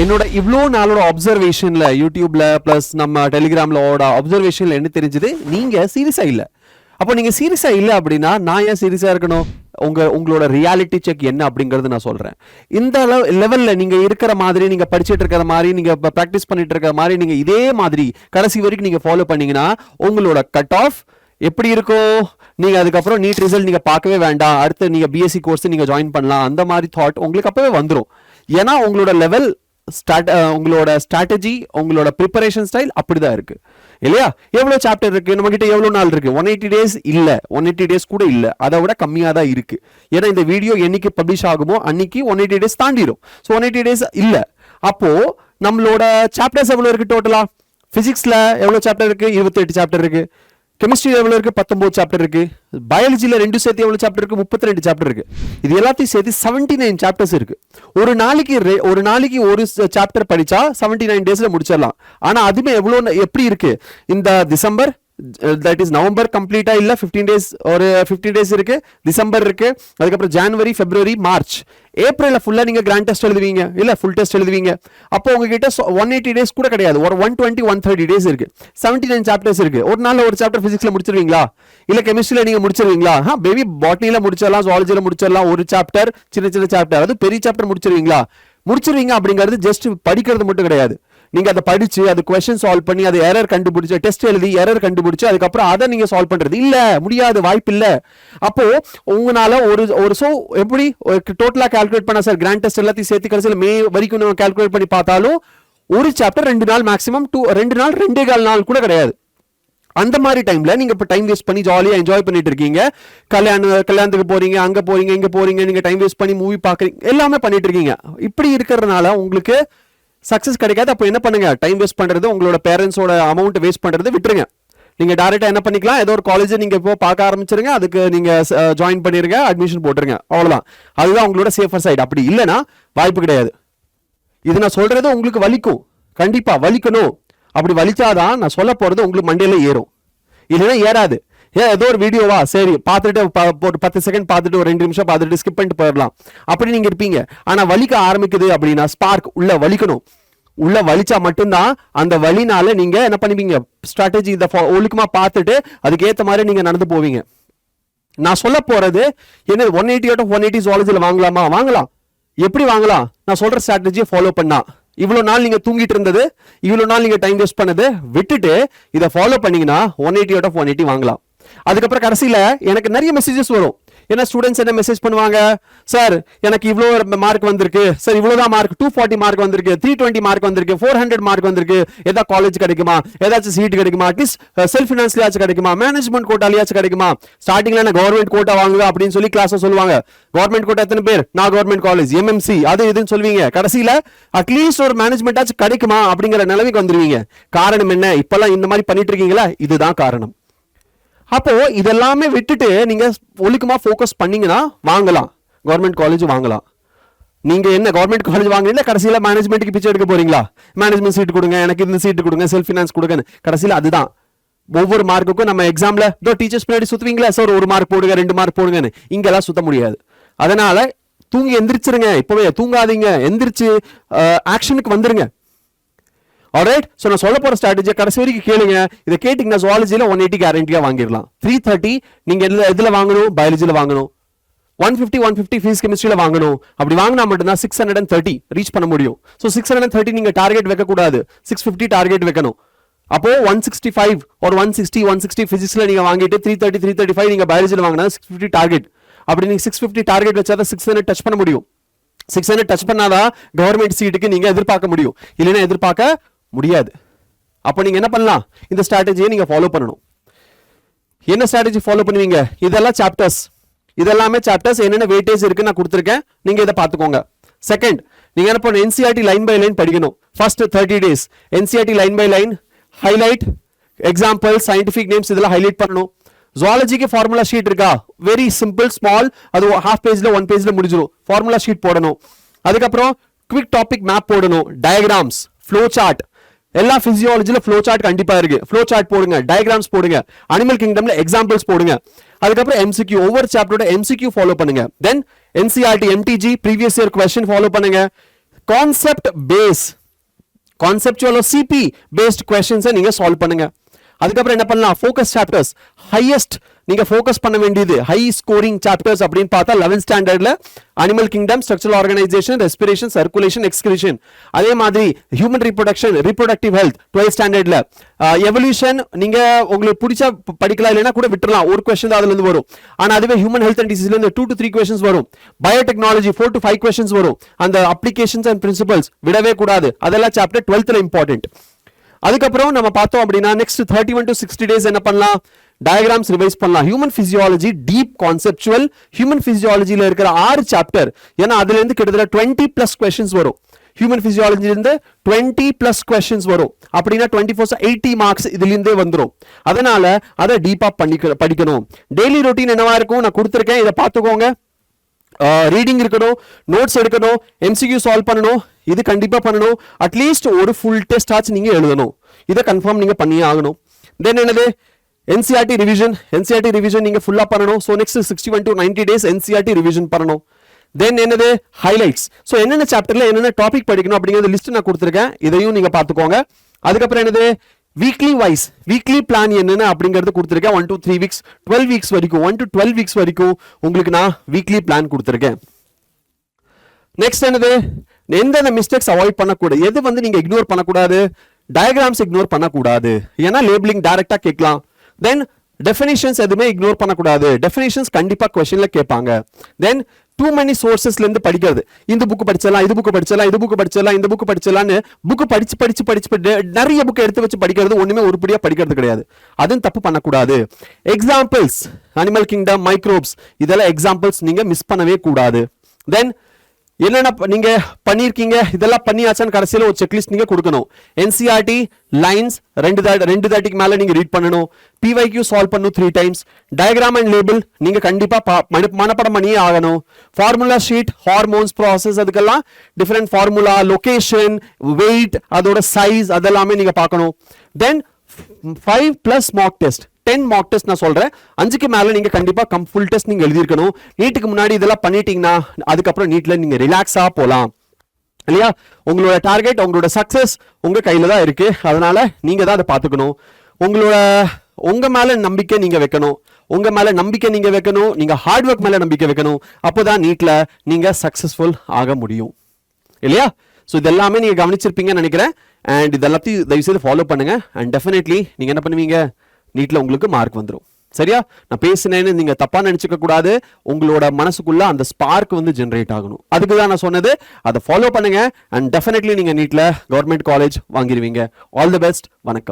என்னோட இவ்வளோ நாளோட அப்சர்வேஷன்ல யூடியூப்ல பிளஸ் நம்ம டெலிகிராம்ல அப்சர்வேஷன்ல என்ன தெரிஞ்சது, நீங்க சீரியஸா இல்ல. அப்போ நீங்க சீரியஸா இல்ல அப்படின்னா நான் ஏன் சீரியஸா இருக்கணும்? உங்களோட ரியாலிட்டி செக் என்ன அப்படிங்கறது நான் சொல்றேன். இந்த லெவல்ல நீங்க இருக்கிற மாதிரி, நீங்க படிச்சுட்டு இருக்கிற மாதிரி, நீங்க பிராக்டிஸ் பண்ணிட்டு இருக்கிற மாதிரி நீங்க இதே மாதிரி கடைசி வரைக்கும் நீங்க ஃபாலோ பண்ணீங்கன்னா உங்களோட கட் ஆஃப் எப்படி இருக்கும்? நீங்க அதுக்கப்புறம் நீட் ரிசல்ட் நீங்க பார்க்கவே வேண்டாம், அடுத்து நீங்க பிஎஸ்சி கோர்ஸ் நீங்க ஜாயின் பண்ணலாம், அந்த மாதிரி தாட் உங்களுக்கு அப்பவே வந்துடும். ஏன்னா உங்களோட லெவல் உங்களோட ஸ்ட்ராட்டஜி, உங்களோட ப்ரிப்பரேஷன் ஸ்டைல் அப்படிதான் இருக்கு இல்லையா? எவ்வளவு சாப்டர் இருக்கு நம்ம கிட்ட, எவ்வளவு நாள் இருக்கு? 180 டேஸ் இல்ல, 180 டேஸ் கூட இல்ல, அதை விட கம்மியா தான் இருக்கு. ஏன்னா இந்த வீடியோ என்னைக்கு பப்ளிஷ் ஆகுமோ அன்னைக்கு 180 டேஸ் தாண்டிடும். ஸோ 180 டேஸ் இல்ல. அப்போ நம்மளோட சாப்டர்ஸ் எவ்வளவு இருக்கு டோட்டலா? பிசிக்ஸ்ல எவ்வளவு சாப்டர் இருக்கு? 28 சாப்டர் இருக்கு. கெமிஸ்ட்ரி எவ்வளவு இருக்கு? 19 சாப்டர் இருக்கு. பயாலஜில ரெண்டு சேர்த்து எவ்வளவு சாப்டர் இருக்கு? 32 சாப்டர் இருக்கு. இது எல்லாத்தையும் சேர்த்து 79 சாப்டர்ஸ் இருக்கு. ஒரு நாளைக்கு ஒரு சாப்டர் படிச்சா 79 டேஸ்ல முடிச்சிடலாம். ஆனா அதுமே எப்படி இருக்கு? இந்த டிசம்பர் தட் இஸ் நவம்பர் கம்ப்ளீட்டா இல்ல, 15 டேஸ், ஒரு 15 டேஸ் இருக்கு. டிசம்பர் இருக்கு, அதுக்கப்புறம் ஜனவரி, பிப்ரவரி, மார்ச், ஏப்ரல்ல ஃபுல்லா நீங்க கிராண்ட் டெஸ்ட் எழுதுவீங்க இல்ல ஃபுல் டெஸ்ட் எழுதுவீங்க. அப்போ உங்ககிட்ட 180 டேஸ் கூட கிடையாது, ஒரு 120 130 டேஸ் இருக்கு. 79 சாப்டர்ஸ் இருக்கு. ஒரு நாள்ல ஒரு சாப்டர் பிசிக்ஸ்ல முடிச்சிருவீங்களா? இல்ல கெமிஸ்ட்ரியில நீங்க முடிச்சிருவீங்களா? பேபி பாட்னில முடிச்சிடலாம், ஜுவாலஜில முடிச்சிடலாம். ஒரு சாப்டர், சின்ன சாப்டர், அது பெரிய சாப்டர் முடிச்சிருவீங்களா? முடிச்சிருவீங்க. அப்படிங்கிறது ஜஸ்ட் படிக்கிறது மட்டும் கிடையாது. நீங்க அதை படிச்சு, அது கொஸ்டின் சால்வ் பண்ணி, அது எரர் கண்டுபிடிச்சு, டெஸ்ட் எழுதி எரர் கண்டுபிடிச்சு, அதுக்கப்புறம் அதை நீங்க சால்வ் பண்றது இல்ல, முடியாது, வாய்ப்பு இல்ல. அப்போ உங்களால ஒரு எப்படி டோட்டலா கால்குலேட் பண்ண சார், கிராண்ட் டெஸ்ட் எல்லாத்தையும் சேர்த்து கடைசியில் மே வரைக்கும் நம்ம கால்குலேட் பண்ணி பார்த்தாலும் ஒரு சாப்டர் 2 நாள் மேக்ஸிமம், 2 நாள் 2.25 நாள் கூட கிடையாது. அந்த மாதிரி டைம்ல நீங்க இப்ப டைம் வேஸ்ட் பண்ணி ஜாலியா என்ஜாய் பண்ணிட்டு இருக்கீங்க. கல்யாணத்துக்கு போறீங்க, அங்க போறீங்க, இங்க போறீங்க, நீங்க டைம் வேஸ்ட் பண்ணி மூவி பாக்குறீங்க, எல்லாமே பண்ணிட்டு இருக்கீங்க. இப்படி இருக்கிறதுனால உங்களுக்கு சக்சஸ் கிடைக்காது. அப்போ என்ன பண்ணுங்க? டைம் வேஸ்ட் பண்றது, உங்களோட பேரண்ட்ஸோட அமௌண்ட் வேஸ்ட் பண்றது விட்டுருங்க. நீங்க டைரக்டா என்ன பண்ணிக்கலாம்? ஏதோ ஒரு காலேஜ் நீங்க இப்போ பார்க்க ஆரம்பிச்சிருங்க, அதுக்கு நீங்க ஜாயின் பண்ணிருங்க, அட்மிஷன் போட்டுருங்க, அவ்வளவுதான். அதுதான் உங்களோட சேஃபர் சைடு. அப்படி இல்லைன்னா வாய்ப்பு கிடையாது. இது நான் சொல்றது உங்களுக்கு வலிக்கும், கண்டிப்பா வலிக்கணும். அப்படி வலிச்சாதான் நான் சொல்ல போறது உங்களுக்கு மண்டையில ஏறும், இல்லைன்னா ஏறாது. ஏதோ ஒரு வீடியோவா சரி பார்த்துட்டு ஒரு 10 செகண்ட் பார்த்துட்டு ஒரு 2 நிமிஷம் பார்த்துட்டு ஸ்கிப் பண்ணிட்டு போயிடலாம், அப்படி நீங்க இருப்பீங்க. ஆனா வலிக்க ஆரம்பிக்குது அப்படின்னா ஸ்பார்க் உள்ள வலிக்கணும். உள்ள வலிச்சா மட்டும்தான் அந்த வலினால நீங்க என்ன பண்ணுவீங்க? ஸ்ட்ராட்டஜி இதை ஒழுக்கமா பார்த்துட்டு அதுக்கேற்ற மாதிரி நீங்க நடந்து போவீங்க. நான் சொல்ல போறது என்ன, 180 out of 180 ஜுவாலஜில வாங்கலாமா? வாங்கலாம். எப்படி வாங்கலாம்? நான் சொல்ற ஸ்ட்ராட்டஜியை ஃபாலோ பண்ணா. இவ்வளவு நாள் நீங்க தூங்கிட்டு இருந்தது, இவ்வளவு நாள் நீங்க டைம் வேஸ்ட் பண்ணது விட்டுட்டு இதை ஃபாலோ பண்ணீங்கன்னா 180 out of 180 வாங்கலாம். அதுக்கப்புறம் கடைசியில எனக்கு நிறைய மெசேஜஸ் வரும். ஏன்னா ஸ்டூடெண்ட்ஸ் என்ன மெசேஜ் பண்ணுவாங்க, சார் எனக்கு இவ்வளோ மார்க் வந்திருக்கு சார், இவ்வளோதான் மார்க், 240 மார்க் வந்திருக்கு, 320 மார்க் வந்திருக்கு, 400 மார்க் வந்திருக்கு, ஏதாவது காலேஜ் கிடைக்குமா, ஏதாச்சும் சீட் கிடைக்குமா, அட்லீஸ்ட் செல்ஃப் ஃபினான்ஸ்லயாச்சும் கிடைக்குமா, மேனேஜ்மெண்ட் கோட்டாலையாச்சும் கிடைக்குமா? ஸ்டார்டிங்ல நான் கவர்மெண்ட் கோட்டா வாங்குவேன் அப்படின்னு சொல்லி கிளாஸ் சொல்லுவாங்க. கவர்மெண்ட் கோட்டா எத்தனை பேர்? நான் கவர்மெண்ட் காலேஜ், எம்எம்சி, அது இதுன்னு சொல்லுவீங்க. கடைசியில அட்லீஸ்ட் ஒரு மேனேஜ்மெண்ட் ஆச்சும் கிடைக்குமா அப்படிங்கிற நிலைமைக்கு வந்துருவீங்க. காரணம் என்ன? இப்பெல்லாம் இந்த மாதிரி பண்ணிட்டு இருக்கீங்களா? இதுதான் காரணம். அப்போ இதெல்லாமே விட்டுட்டு நீங்க ஒழுக்கமா ஃபோக்கஸ் பண்ணீங்கன்னா வாங்கலாம், கவர்மெண்ட் காலேஜ் வாங்கலாம். நீங்க என்ன கவர்மெண்ட் காலேஜ் வாங்கினா கடைசியில மேனேஜ்மெண்ட்டுக்கு பிச்சை எடுக்க போறீங்களா? மேனேஜ்மெண்ட் சீட் கொடுங்க, எனக்கு இந்த சீட் கொடுங்க, செல்ஃப் ஃபினான்ஸ் கொடுங்க. கடைசியில அதுதான். ஒவ்வொரு மார்க்குக்கும் நம்ம எக்ஸாம்ல டீச்சர்ஸ் பின்னாடி சுத்துவீங்களா சார், 1 மார்க் போடுங்க, 2 மார்க் போடுங்கன்னு. இங்கெல்லாம் சுத்த முடியாது. அதனால தூங்கி எந்திரிச்சிருங்க, இப்பவே தூங்காதீங்க, எந்திரிச்சு ஆக்ஷனுக்கு வந்துருங்க. ஆல்ரைட். ஸோ நான் சொல்ல போற ஸ்ட்ராட்டஜியை கடைசி வரைக்கும் கேளுங்க. இதை கேட்டீங்கன்னா ஜுவாலஜியில் 180 கேரண்டியா வாங்கிடலாம். 330 நீங்க எதுல வாங்கணும்? பயாலஜியில் வாங்கணும். 150 ஃபீஸ் கெமிஸ்ட்ரியில வாங்கணும். அப்படி வாங்கினா மட்டும்தான் 630 ரீச் பண்ண முடியும். ஸோ 630 நீங்க டார்கெட் வைக்க கூடாது, 650 டார்கெட் வைக்கணும். அப்போ 165 ஒரு 160 பிசிக்ஸ்ல நீங்க வாங்கிட்டு 335 நீங்க பயாலஜியில் வாங்கினா 650 டார்கெட். அப்படி நீங்க 650 டார்கெட் வச்சாதான் 600 டச் பண்ண முடியும். 600 டச் பண்ணாதான் கவர்மெண்ட் சீட்டுக்கு நீங்க எதிர்பார்க்க முடியும், இல்லைன்னா எதிர்பார்க்க முடியாது. அப்போ நீங்க என்ன பண்ணலாம்? இந்த ஸ்ட்ராட்டஜியை நீங்க ஃபாலோ பண்ணணும். என்ன ஸ்ட்ராட்டஜி ஃபாலோ பண்ணுவீங்க? இதெல்லாம் சாப்டர்ஸ், இதெல்லாமே சாப்டர்ஸ் என்னென்ன வெயிட்டேஜ் இருக்கு நான் கொடுத்துருக்கேன், நீங்க இதை பார்த்துக்கோங்க. செகண்ட், நீங்க என்ன பண்ணணும்? என்சிஆர்டி லைன் பை லைன் படிக்கணும். First 30 days NCERT line by line, highlight, example, scientific names இதெல்லாம் ஹைலைட் பண்ணணும். ஜுவாலஜிக்கு ஃபார்முலா ஷீட் இருக்கா? வெரி சிம்பிள், ஸ்மால், அது ஹாஃப் பேஜ்ல 1 பேஜ்ல முடிஞ்சிடும். ஃபார்முலா ஷீட் போடணும். அதுக்கப்புறம் குவிக் டாபிக் மேப் போடணும், டயக்ராம்ஸ், ஃப்ளோ சார்ட். எல்லா பிசியாலஜில ஃப்ளோ சார்ட் கண்டிப்பா இருக்கு. ஃப்ளோ சார்ட் போடுங்க, டயக்ராம்ஸ் போடுங்க, அனிமல் கிங்டம்ல எக்ஸாம்பிள்ஸ் போடுங்க. அதுக்கப்புறம் எம்சிக்யூ, ஒவ்வொரு சாப்டரோட எம்சிக்யூ ஃபாலோ பண்ணுங்க. தென் NCERT MTG previous year question follow பண்ணுங்க. Concept base conceptual CB based கொஸ்டின்ஸை நீங்க சால்வ் பண்ணுங்க. அதுக்கப்புறம் என்ன பண்ணலாம், ஃபோக்கஸ் சாப்டர்ஸ், ஹையஸ்ட் நீங்க ஃபோக்கஸ் பண்ண வேண்டியது ஹை ஸ்கோரிங் சாப்டர்ஸ் அப்படின்னு பார்த்தா 11th ஸ்டாண்டர்ட்ல animal kingdom, structural organisation, respiration, circulation, excretion. அதே மாதிரி human reproduction, reproductive health 12th ஸ்டாண்டர்ட்ல. எவல்யூஷன் நீங்க உங்களுக்கு பிடிச்சா படிக்கலாம், இல்லைன்னா கூட விட்டுறலாம், ஒரு கொஸ்டின் தான் அதுல இருந்து வரும். ஆனா அதுவே ஹியூமன் ஹெல்த் அண்ட் டிசீஸ்ல இருந்து 2 to 3 questions வரும். பயோடெக்னாலஜி 4 to 5 questions வரும். அந்த அப்ளிகேஷன்ஸ் அண்ட் பிரின்சிபல்ஸ் விடவே கூடாது, அதெல்லாம் சாப்டர் 12th இம்பார்ட்டன்ட். அதுக்கப்புறம் நம்ம பார்த்தோம் அப்படின்னா நெக்ஸ்ட் 31 to 60 days என்ன பண்ணலாம், டயக்ராம்ஸ் ரிவைஸ் பண்ணலாம். Human physiology deep conceptual, human பிசியாலஜில இருக்கிற 6 சாப்டர், ஏன்னா அதுல இருந்து கிட்டத்தட்ட 20+ questions வரும். ஹியூமன் பிசியாலஜில இருந்து 20+ questions வரும். அப்படின்னா 24 80 மார்க்ஸ் இதுல இருந்தே வந்துரும். அதனால அதை டீப்பா படிக்கணும். டெய்லி ரொட்டீன் என்னவா இருக்கும் நான் கொடுத்துருக்கேன், இதை பார்த்துக்கோங்க. ரீடிங் இருக்கணும், நோட்ஸ் எடுக்கணும், எம்சிக்யூ சால்வ் பண்ணணும், இது கண்டிப்பா பண்ணணும். அட்லீஸ்ட் ஒரு ஃபுல் டெஸ்ட் ஆச்சு நீங்க எழுதணும், இதை கன்ஃபார்ம் நீங்க பண்ணியே ஆகணும். தென் என்னது, என்சிஆர்டி ரிவிஷன். என்சிஆர்டி ரிவிஷன் நீங்க ஃபுல்லா பண்ணணும். So next 61 to 90 days NCERT revision பண்ணணும். தென் என்னது, ஹைலைட்ஸ். ஸோ என்னென்ன சாப்டர்ல என்னென்ன டாபிக் படிக்கணும் அப்படிங்கிறது லிஸ்ட் நான் கொடுத்துருக்கேன், இதையும் நீங்க பார்த்துக்கோங்க. அதுக்கப்புறம் என்னது, வீக்லி வைஸ் வீக்லி பிளான் என்னென்ன அப்படிங்கிறது கொடுத்துருக்கேன். 1 to 3 weeks 12 weeks வரைக்கும் 1 to 12 weeks வரைக்கும் உங்களுக்கு நான் வீக்லி பிளான் கொடுத்துருக்கேன். நெக்ஸ்ட் என்னது, எந்தெந்த மிஸ்டேக்ஸ் அவாய்ட் பண்ணக்கூடாது, எது வந்து நீங்க இக்னோர் பண்ணக்கூடாது, டயக்ராம்ஸ் இக்னோர் பண்ணக்கூடாது, ஏன்னா லேபிளிங் டைரக்டா கேட்கலாம். தென் டெஃபினிஷன்ஸ் எதுவுமே இக்னோர் பண்ணக்கூடாது, டெஃபினிஷன்ஸ் கண்டிப்பா கொஸ்டின்ல கேட்பாங்க. தென் டூ மெனி சோர்சஸ்ல இருந்து படிக்கிறது, இந்த புக் படிச்சலாம், இது புக் படிச்சலாம், இது புக் படிச்சலாம், இந்த புக் படிச்சலாம்னு புக் படிச்சு நிறைய புக் எடுத்து வச்சு படிக்கிறது ஒண்ணுமே உருப்படியா படிக்கிறது கிடையாது, அதுவும் தப்பு பண்ணக்கூடாது. எக்ஸாம்பிள்ஸ், அனிமல் கிங்டம், மைக்ரோப்ஸ், இதெல்லாம் எக்ஸாம்பிள்ஸ் நீங்க மிஸ் பண்ணவே கூடாது. தென் என்னென்ன நீங்க பண்ணிருக்கீங்க, இதெல்லாம் பண்ணியாச்சான்னு கடைசியில ஒரு செக்லிஸ்ட் நீங்க கொடுக்கணும். என்சிஆர்டி லைன்ஸ் 2 தாட்டிக்கு மேல நீங்க ரீட் பண்ணணும். பிவைக்யூ சால்வ் பண்ணணும் 3 times. டயக்ராம் அண்ட் லேபிள் நீங்க கண்டிப்பா மனப்படம் பண்ணியே ஆகணும். ஃபார்முலா ஷீட், ஹார்மோன்ஸ், ப்ராசஸ், அதுக்கெல்லாம் டிஃபரெண்ட் ஃபார்முலா, லொகேஷன், வெயிட், அதோட சைஸ், அதெல்லாமே நீங்க பார்க்கணும். தென் 5+ மார்க் டெஸ்ட், 10 மார்க் டெஸ்ட் நான் சொல்றேன். 5க்கு மேல நீங்க கண்டிப்பா ஃபுல் டெஸ்ட் நீங்க எழுதியிருக்கணும். நீட்டுக்கு முன்னாடி இதெல்லாம் பண்ணிட்டீங்கன்னா அதுக்கப்புறம் நீட்ல நீங்க ரிலாக்ஸா போலாம் இல்லையா. உங்களோட டார்கெட், உங்களோட சக்சஸ் உங்க கையில தான் இருக்கு, அதனால நீங்க தான் அதை பார்த்துக்கணும். உங்க மேல நம்பிக்கை நீங்க வைக்கணும், உங்க மேல நம்பிக்கை நீங்க வைக்கணும், நீங்க ஹார்ட் ஒர்க் மேல நம்பிக்கை வைக்கணும். அப்போதான் நீட்ல நீங்க சக்சஸ்ஃபுல் ஆக முடியும் இல்லையா. ஸோ இதெல்லாமே நீங்க கவனிச்சிருப்பீங்கன்னு நினைக்கிறேன். அண்ட் இதெல்லாத்தையும் தயவு செய்து ஃபாலோ பண்ணுங்க. அண்ட் டெஃபினெட்லி நீங்க என்ன பண்ணுவீங்க, நீட்ல உங்களுக்கு மார்க் வந்துடும். சரியா, நான் பேசினேன்னு நீங்க தப்பா நினைச்சுக்க கூடாது. உங்களோட மனசுக்குள்ள அந்த ஸ்பார்க் வந்து ஜெனரேட் ஆகணும், அதுக்கு தான் நான் சொன்னது. அதை ஃபாலோ பண்ணுங்க. அண்ட் டெஃபினெட்லி நீங்க நீட்ல கவர்மெண்ட் காலேஜ் வாங்கிடுவீங்க. All the best. வணக்கம்.